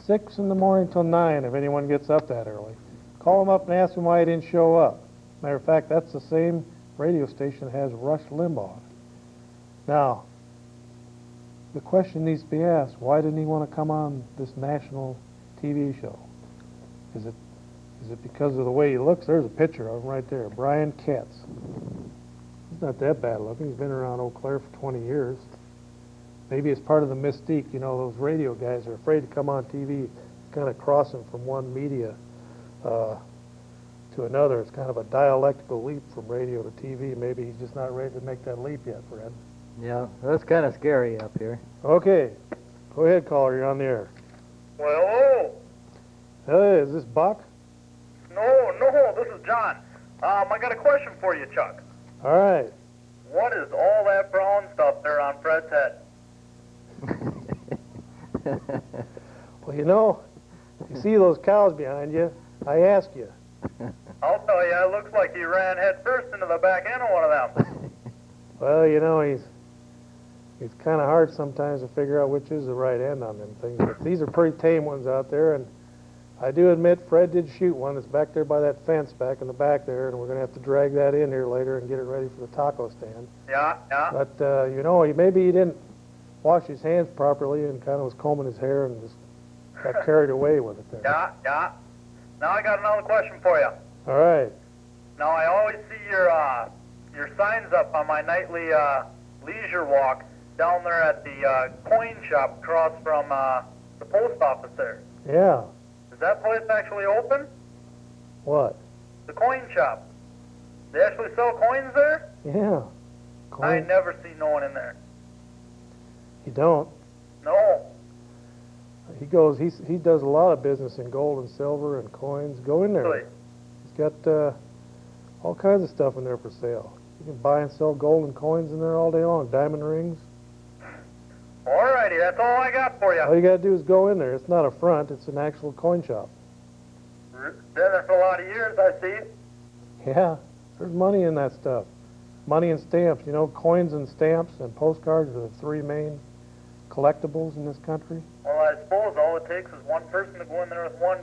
6 in the morning till 9, if anyone gets up that early. Call him up and ask him why he didn't show up. Matter of fact, that's the same radio station that has Rush Limbaugh. Now, the question needs to be asked, why didn't he want to come on this national TV show? Is it because of the way he looks? There's a picture of him right there, Brian Katz. He's not that bad looking. He's been around Eau Claire for 20 years. Maybe it's part of the mystique. You know, those radio guys are afraid to come on TV, kind of crossing from one media to another. It's kind of a dialectical leap from radio to TV. Maybe he's just not ready to make that leap yet, Fred. Yeah, that's kind of scary up here. Okay. Go ahead, caller. You're on the air. Well, hello. Hey, is this Buck? No, this is John. I got a question for you, Chuck. All right. What is all that brown stuff there on Fred's head? Well, you see those cows behind you? I ask you. I'll tell you, it looks like he ran head first into the back end of one of them. Well, it's kind of hard sometimes to figure out which is the right end on them things. But these are pretty tame ones out there, and I do admit Fred did shoot one that's back there by that fence back in the back there, and we're going to have to drag that in here later and get it ready for the taco stand. Yeah. But, maybe he didn't wash his hands properly and kind of was combing his hair and just got carried away with it there. Yeah. Now I got another question for you. All right. Now I always see your signs up on my nightly leisure walk down there at the coin shop across from the post office there. Yeah. Is that place actually open? What? The coin shop. They actually sell coins there? Yeah. I never see no one in there. You don't? No. He does a lot of business in gold and silver and coins. Go in there. Really? He's got all kinds of stuff in there for sale. You can buy and sell gold and coins in there all day long. Diamond rings. Alrighty, that's all I got for you. All you got to do is go in there. It's not a front. It's an actual coin shop. Been there for a lot of years, I see. Yeah, there's money in that stuff. Money and stamps. Coins and stamps and postcards are the three main collectibles in this country. Well, I suppose all it takes is one person to go in there with one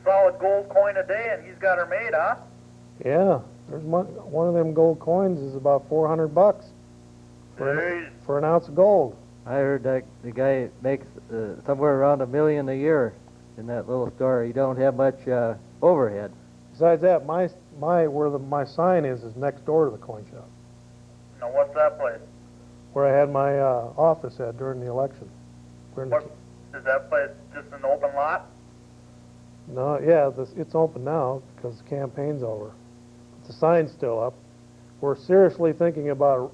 solid gold coin a day, and he's got her made, huh? Yeah, there's one of them gold coins is about $400 for an ounce of gold. I heard that the guy makes somewhere around $1 million a year in that little store. He don't have much overhead. Besides that, my sign is next door to the coin shop. Now, what's that place? Where I had my office at during the election. Is that place just an open lot? No, yeah, it's open now because the campaign's over. But the sign's still up. We're seriously thinking about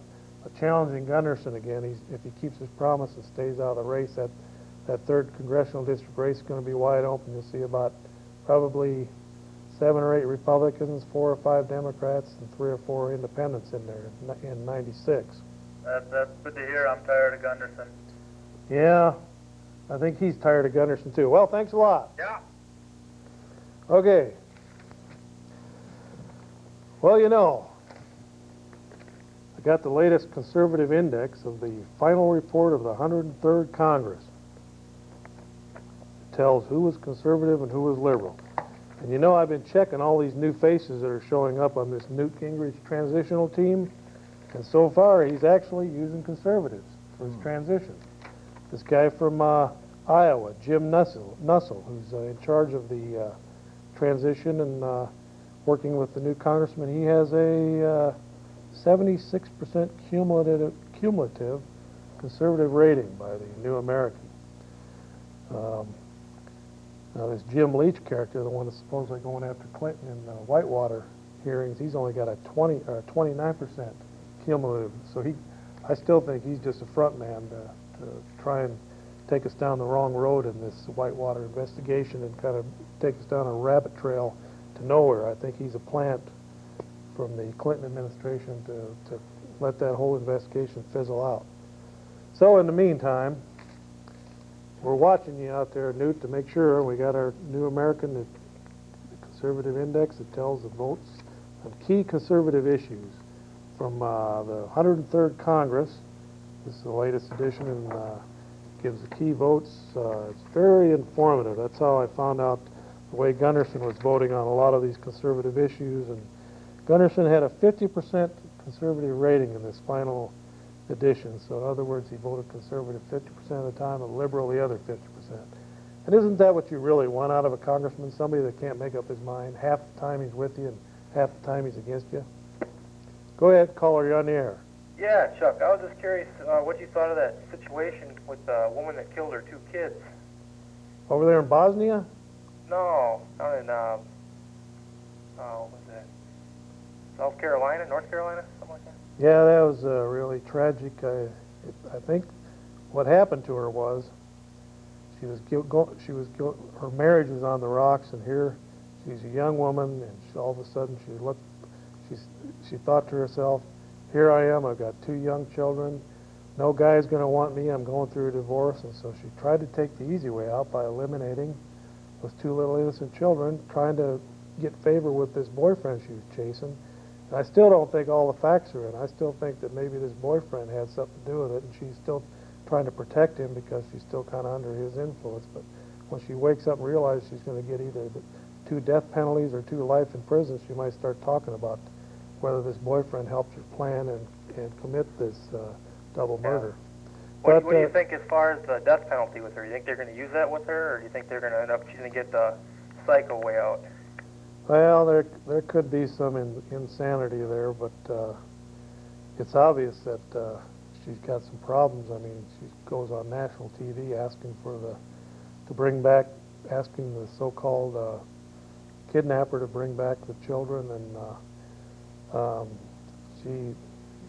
challenging Gunderson again. If he keeps his promise and stays out of the race, that 3rd congressional district race is going to be wide open. You'll see about probably 7 or 8 Republicans, 4 or 5 Democrats, and 3 or 4 independents in there in 96. That's good to hear. I'm tired of Gunderson. Yeah, I think he's tired of Gunderson too. Well, thanks a lot. Yeah. Okay. Well, I got the latest conservative index of the final report of the 103rd Congress. It tells who was conservative and who was liberal. And I've been checking all these new faces that are showing up on this Newt Gingrich transitional team, and so far he's actually using conservatives. for his transition. This guy from Iowa, Jim Nussel, who's in charge of the transition and working with the new congressman, he has a 76% cumulative conservative rating by the New American. Now this Jim Leach character, the one that's supposedly going after Clinton in the Whitewater hearings, he's only got a 29% cumulative. So I still think he's just a front man to try and take us down the wrong road in this Whitewater investigation and kind of take us down a rabbit trail to nowhere. I think he's a plant from the Clinton administration to let that whole investigation fizzle out. So in the meantime, we're watching you out there, Newt, to make sure we got our New American, the conservative index that tells the votes on key conservative issues from the 103rd Congress. This is the latest edition and gives the key votes. It's very informative. That's how I found out the way Gunderson was voting on a lot of these conservative issues. And Gunderson had a 50% conservative rating in this final edition. So in other words, he voted conservative 50% of the time and liberal the other 50%. And isn't that what you really want out of a congressman? Somebody that can't make up his mind. Half the time he's with you and half the time he's against you. Go ahead, caller, you're on the air. Yeah, Chuck, I was just curious what you thought of that situation with the woman that killed her 2 kids. Over there in Bosnia? No, down in, what was that? South Carolina, North Carolina, something like that? Yeah, that was really tragic. I think what happened to her was her marriage was on the rocks, and here she's a young woman, and all of a sudden she thought to herself, here I am, I've got 2 young children, no guy's going to want me, I'm going through a divorce. And so she tried to take the easy way out by eliminating those 2 little innocent children, trying to get favor with this boyfriend she was chasing. And I still don't think all the facts are in. I still think that maybe this boyfriend had something to do with it, and she's still trying to protect him because she's still kind of under his influence. But when she wakes up and realizes she's going to get either 2 death penalties or 2 life in prison, she might start talking about whether this boyfriend helped her plan and commit this double murder. What do you think as far as the death penalty with her? Do you think they're going to use that with her, or do you think they're going to end up, she's going to get the psycho way out? Well, there could be some insanity there, but it's obvious that she's got some problems. I mean, she goes on national TV asking asking the so-called kidnapper to bring back the children, and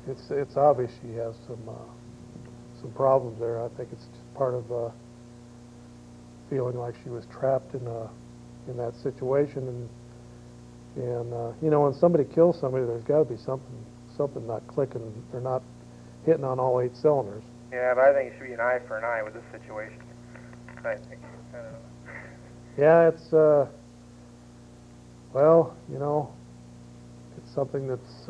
it's obvious she has some problems there. I think it's just part of feeling like she was trapped in that situation, and you know, when somebody kills somebody, there's got to be something not clicking. They're not hitting on all 8 cylinders. Yeah, but I think it should be an eye for an eye with this situation. I think. I don't know. Yeah, it's well, you know, it's something that's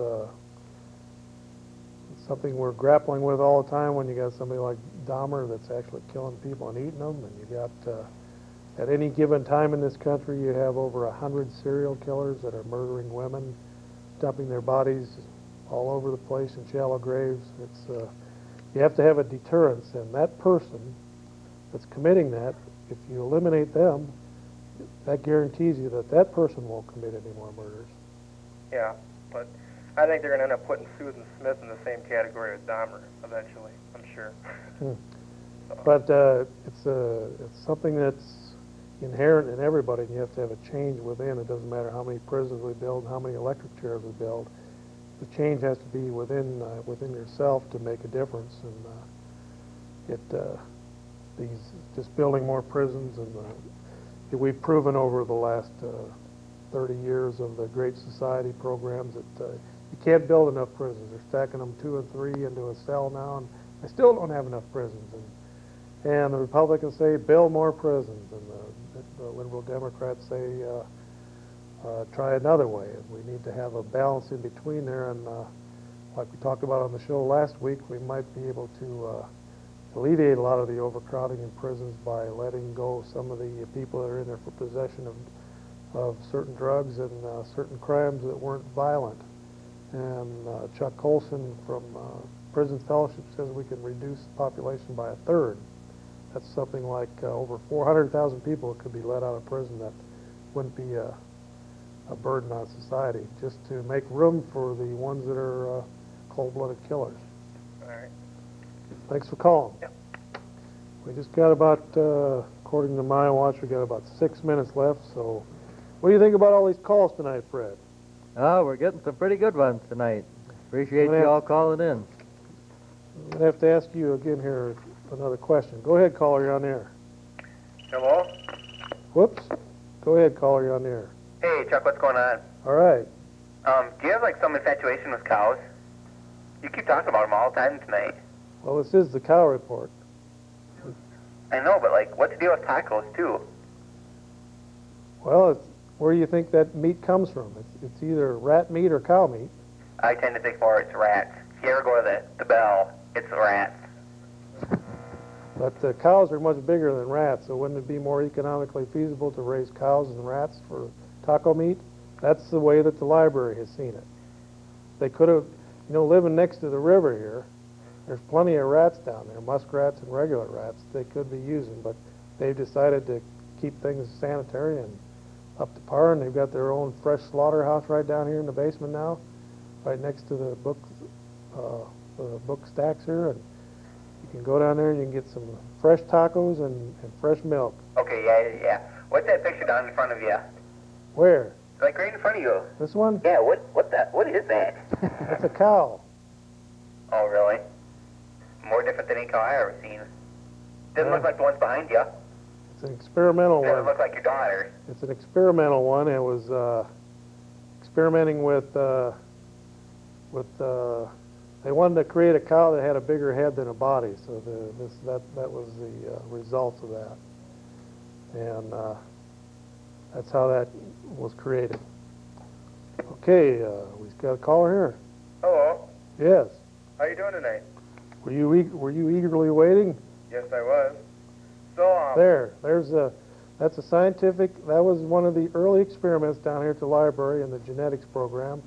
something we're grappling with all the time when you got somebody like Dahmer that's actually killing people and eating them, and you got at any given time in this country you have over 100 serial killers that are murdering women, dumping their bodies all over the place in shallow graves. It's you have to have a deterrence, and that person that's committing that, if you eliminate them, that guarantees you that that person won't commit any more murders. Yeah, but I think they're going to end up putting Susan Smith in the same category with Dahmer eventually, I'm sure. But it's something that's inherent in everybody, and you have to have a change within. It doesn't matter how many prisons we build, how many electric chairs we build. The change has to be within yourself to make a difference. And these just building more prisons, and we've proven over the last 30 years of the Great Society programs that you can't build enough prisons. They're stacking them 2 and 3 into a cell now, and they still don't have enough prisons. And the Republicans say build more prisons, and the liberal Democrats say try another way. And we need to have a balance in between there. And like we talked about on the show last week, we might be able to alleviate a lot of the overcrowding in prisons by letting go some of the people that are in there for possession of certain drugs and certain crimes that weren't violent. And Chuck Colson from Prison Fellowship says we can reduce the population by a third. That's something like over 400,000 people could be let out of prison that wouldn't be a burden on society, just to make room for the ones that are cold-blooded killers. All right. Thanks for calling. Yep. We just got about, according to my watch, we got about 6 minutes left. So, what do you think about all these calls tonight, Fred? Oh, we're getting some pretty good ones tonight. Appreciate you all calling in. I'm going to have to ask you again here another question. Go ahead, caller, you're on the air. Hello? Whoops. Go ahead, caller, you're on the air. Hey, Chuck, what's going on? All right. Do you have, like, some infatuation with cows? You keep talking about them all the time tonight. Well, this is the cow report. I know, but, like, what's the deal with tacos, too? Well, where do you think that meat comes from? It's either rat meat or cow meat. I tend to think more it's rats. If you ever go to the Bell, it's rats. But cows are much bigger than rats, so wouldn't it be more economically feasible to raise cows and rats for taco meat? That's the way that the library has seen it. They could have, living next to the river here, there's plenty of rats down there, muskrats and regular rats they could be using, but they've decided to keep things sanitary and up to par, and they've got their own fresh slaughterhouse right down here in the basement now, right next to the book stacks here, and you can go down there and you can get some fresh tacos and fresh milk. Okay, yeah. What's that picture down in front of you? Where? Like right in front of you. This one? Yeah, what is that? That's a cow. Oh, really? More different than any cow I ever seen. Doesn't look like the ones behind you. It's an experimental Doesn't one. look like your daughter. It's an experimental one. It was experimenting with they wanted to create a cow that had a bigger head than a body, so that was the result of that, and that's how that was created. Okay, we've got a caller here. Hello. Yes. How you doing tonight? Were you eagerly waiting? Yes, I was. So, That's a scientific, that was one of the early experiments down here at the library in the genetics program,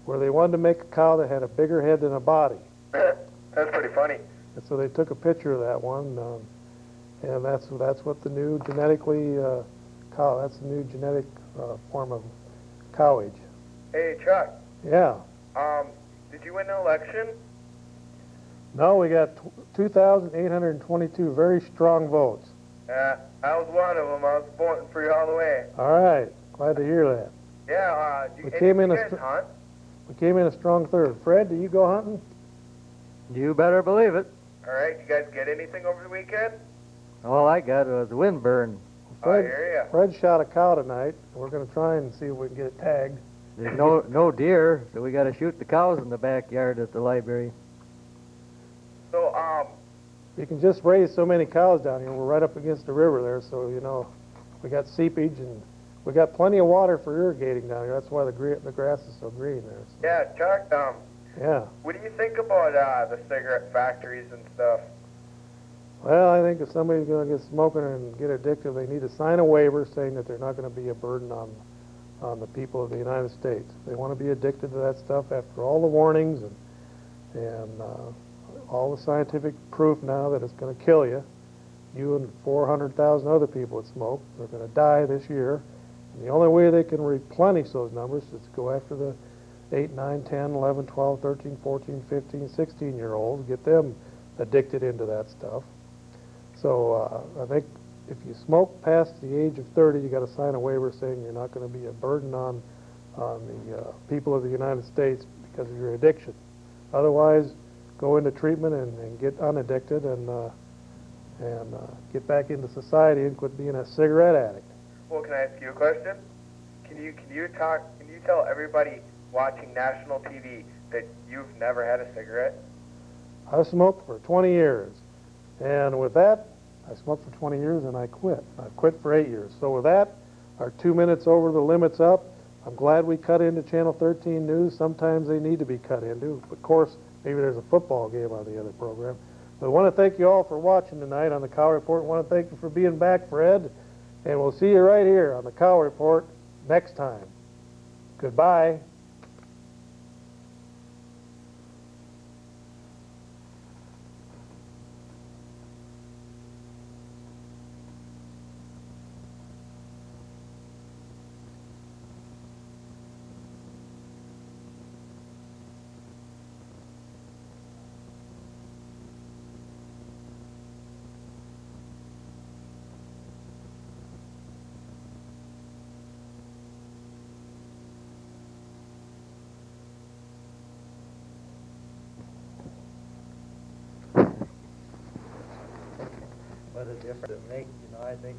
where they wanted to make a cow that had a bigger head than a body. that's pretty funny. And so they took a picture of that one, and that's what the new genetically that's the new genetic form of cowage. Hey, Chuck. Yeah. Did you win the election? No, we got 2,822 very strong votes. Yeah, I was one of them. I was voting for you all the way. All right, glad to hear that. Yeah, We came in you guys hunt? We came in a strong third. Fred, do you go hunting? You better believe it. All right, you guys get anything over the weekend? All I got was a windburn. I hear ya. Fred shot a cow tonight. We're going to try and see if we can get it tagged. There's no deer, so we got to shoot the cows in the backyard at the library. So, You can just raise so many cows down here. We're right up against the river there, so, we got seepage and we got plenty of water for irrigating down here. That's why the grass is so green there. So. yeah, Chuck, Yeah. what do you think about the cigarette factories and stuff? Well, I think if somebody's going to get smoking and get addicted, they need to sign a waiver saying that they're not going to be a burden on the people of the United States. If they want to be addicted to that stuff after all the warnings and all the scientific proof now that it's going to kill you, you and 400,000 other people that smoke are going to die this year. And the only way they can replenish those numbers is to go after the 8, 9, 10, 11, 12, 13, 14, 15, 16-year-olds, get them addicted into that stuff. So I think if you smoke past the age of 30, you got to sign a waiver saying you're not going to be a burden on the people of the United States because of your addiction. Otherwise, go into treatment and get unaddicted and get back into society and quit being a cigarette addict. Well, can I ask you a question? Can you tell everybody watching national TV that you've never had a cigarette? I've smoked for 20 years, and with that, I smoked for 20 years and I quit. I quit for 8 years. So with that, our 2 minutes over the limit's up. I'm glad we cut into Channel 13 News. Sometimes they need to be cut into. Of course, maybe there's a football game on the other program. But I want to thank you all for watching tonight on the Cow Report. I want to thank you for being back, Fred. And we'll see you right here on the Cow Report next time. Goodbye. what a difference it makes, I think.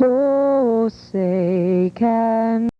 Oh, say can